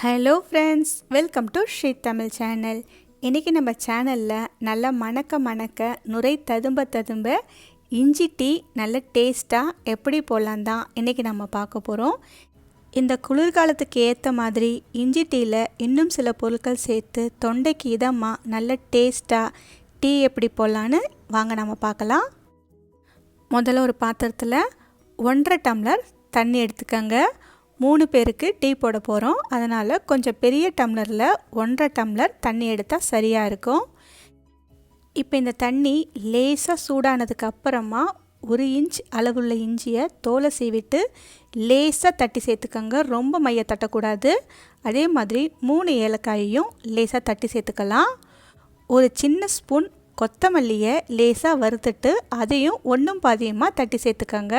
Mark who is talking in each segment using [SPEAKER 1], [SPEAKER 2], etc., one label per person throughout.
[SPEAKER 1] Hello friends, welcome to Sri Tamil channel. இன்றைக்கி நம்ம சேனலில் நல்லா மணக்க நுரை ததும்ப இஞ்சி டீ நல்ல டேஸ்ட்டாக எப்படி போடலாம் தான் இன்றைக்கி நம்ம பார்க்க போகிறோம். இந்த குளிர்காலத்துக்கு ஏற்ற மாதிரி இஞ்சி டீயில் இன்னும் சில பொருட்கள் சேர்த்து தொண்டைக்கு இதமாக நல்ல டேஸ்ட்டாக டீ எப்படி போடலான்னு வாங்க நம்ம பார்க்கலாம். முதல்ல ஒரு பாத்திரத்தில் 1.5 டம்ளர் தண்ணி எடுத்துக்கோங்க. 3 பேருக்கு டீ போட போகிறோம். அதனால் கொஞ்சம் பெரிய டம்ளரில் 1.5 டம்ளர் தண்ணி எடுத்தால் சரியாக இருக்கும். இப்போ இந்த தண்ணி லேசாக சூடானதுக்கு அப்புறமா 1 இன்ச் அளவுள்ள இஞ்சியை தோலை சீவிட்டு லேசாக தட்டி சேர்த்துக்கோங்க. ரொம்ப மைய தட்டக்கூடாது. அதே மாதிரி 3 ஏலக்காயையும் லேசாக தட்டி சேர்த்துக்கலாம். ஒரு சின்ன ஸ்பூன் கொத்தமல்லியை லேசாக வறுத்துட்டு அதையும் ஒன்றும் பாதியமாக தட்டி சேர்த்துக்கோங்க.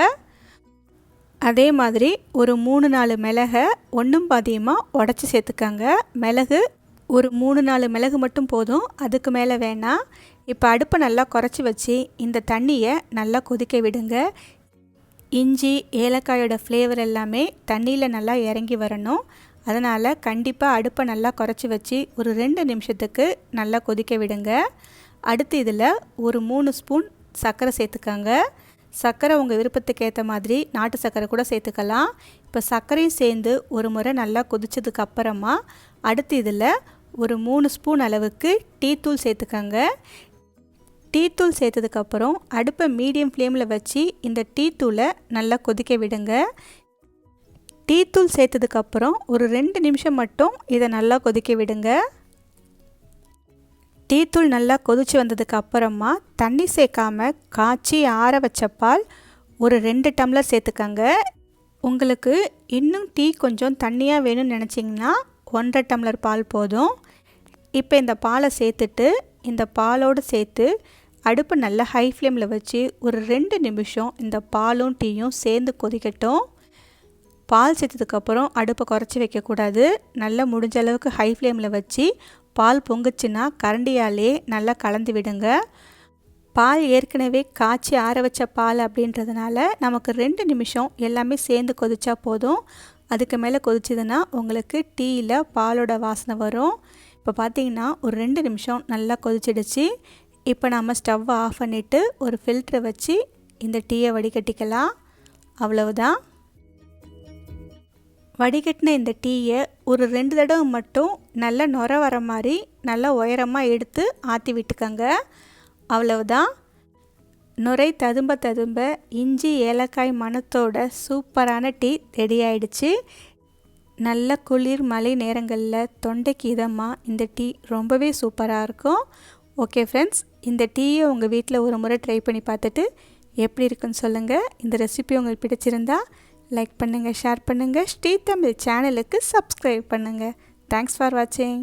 [SPEAKER 1] அதே மாதிரி ஒரு 3-4 மிளகை ஒன்றும் பாதியமாக உடச்சி சேர்த்துக்கோங்க. மிளகு ஒரு 3-4 மிளகு மட்டும் போதும், அதுக்கு மேலே வேணாம். இப்போ அடுப்பை நல்லா குறைச்சி வச்சு இந்த தண்ணியை நல்லா கொதிக்க விடுங்க. இஞ்சி ஏலக்காயோட ஃப்ளேவர் எல்லாமே தண்ணியில் நல்லா இறங்கி வரணும். அதனால் கண்டிப்பாக அடுப்பை நல்லா குறைச்சி வச்சு ஒரு 2 நிமிஷத்துக்கு நல்லா கொதிக்க விடுங்க. அடுத்து இதில் ஒரு 3 ஸ்பூன் சர்க்கரை சேர்த்துக்கோங்க. சர்க்கரை உங்கள் விருப்பத்துக்கு ஏற்ற மாதிரி நாட்டு சர்க்கரை கூட சேர்த்துக்கலாம். இப்போ சர்க்கரையும் சேர்ந்து ஒரு முறை நல்லா கொதிச்சதுக்கு அப்புறமா அடுத்து இதில் ஒரு 3 ஸ்பூன் அளவுக்கு டீ தூள் சேர்த்துக்கோங்க. டீ தூள் சேர்த்ததுக்கப்புறம் அடுப்பை மீடியம் ஃப்ளேமில் வச்சு இந்த டீ தூளை நல்லா கொதிக்க விடுங்க. டீ தூள் சேர்த்ததுக்கப்புறம் ஒரு 2 நிமிஷம் மட்டும் இதை நல்லா கொதிக்க விடுங்க. டீ தூள் நல்லா கொதிச்சு வந்ததுக்கு அப்புறமா தண்ணி சேர்க்காம காய்ச்சி ஆற வச்ச பால் ஒரு 2 டம்ளர் சேர்த்துக்கங்க. உங்களுக்கு இன்னும் டீ கொஞ்சம் தண்ணியாக வேணும்னு நினச்சிங்கன்னா 1.5 டம்ளர் பால் போதும். இப்போ இந்த பாலை சேர்த்துட்டு இந்த பாலோடு சேர்த்து அடுப்பு நல்லா ஹை ஃப்ளேமில் வச்சு ஒரு 2 நிமிஷம் இந்த பாலும் டீயும் சேர்ந்து கொதிக்கட்டும். பால் சேர்த்ததுக்கப்புறம் அடுப்பை குறைச்சி வைக்கக்கூடாது. நல்லா முடிஞ்ச அளவுக்கு ஹை ஃப்ளேமில் வச்சு பால் பொங்குச்சுன்னா கரண்டியாலே நல்லா கலந்து விடுங்க. பால் ஏற்கனவே காய்ச்சி ஆற வச்ச பால் அப்படின்றதுனால நமக்கு 2 நிமிஷம் எல்லாமே சேர்ந்து கொதிச்சா போதும். அதுக்கு மேலே கொதிச்சதுன்னா உங்களுக்கு டீயில் பாலோட வாசனை வரும். இப்போ பார்த்தீங்கன்னா ஒரு 2 நிமிஷம் நல்லா கொதிச்சிடுச்சு. இப்போ நம்ம ஸ்டவ்வை ஆஃப் பண்ணிவிட்டு ஒரு ஃபில்டரை வச்சு இந்த டீயை வடிகட்டிக்கலாம். அவ்வளவுதான். வடிகட்டின இந்த டீயை ஒரு 2 தடவை மட்டும் நல்லா நுர வர மாதிரி நல்லா உயரமாக எடுத்து ஆற்றி விட்டுக்கோங்க. அவ்வளவுதான். நுரை ததும்ப இஞ்சி ஏலக்காய் மணத்தோட சூப்பரான டீ ரெடி ஆயிடுச்சு. நல்ல குளிர் மழை நேரங்களில் தொண்டைக்கு இதமாக இந்த டீ ரொம்பவே சூப்பராக இருக்கும். ஓகே ஃப்ரெண்ட்ஸ், இந்த டீயை உங்கள் வீட்டில் ஒரு முறை ட்ரை பண்ணி பார்த்துட்டு எப்படி இருக்குன்னு சொல்லுங்கள். இந்த ரெசிபி உங்களுக்கு பிடிச்சிருந்தா லைக் பண்ணுங்கள், ஷேர் பண்ணுங்கள். ஸ்ரீ தமிழ் சேனலுக்கு சப்ஸ்கிரைப் பண்ணுங்கள். தேங்க்ஸ் ஃபார் வாட்சிங்.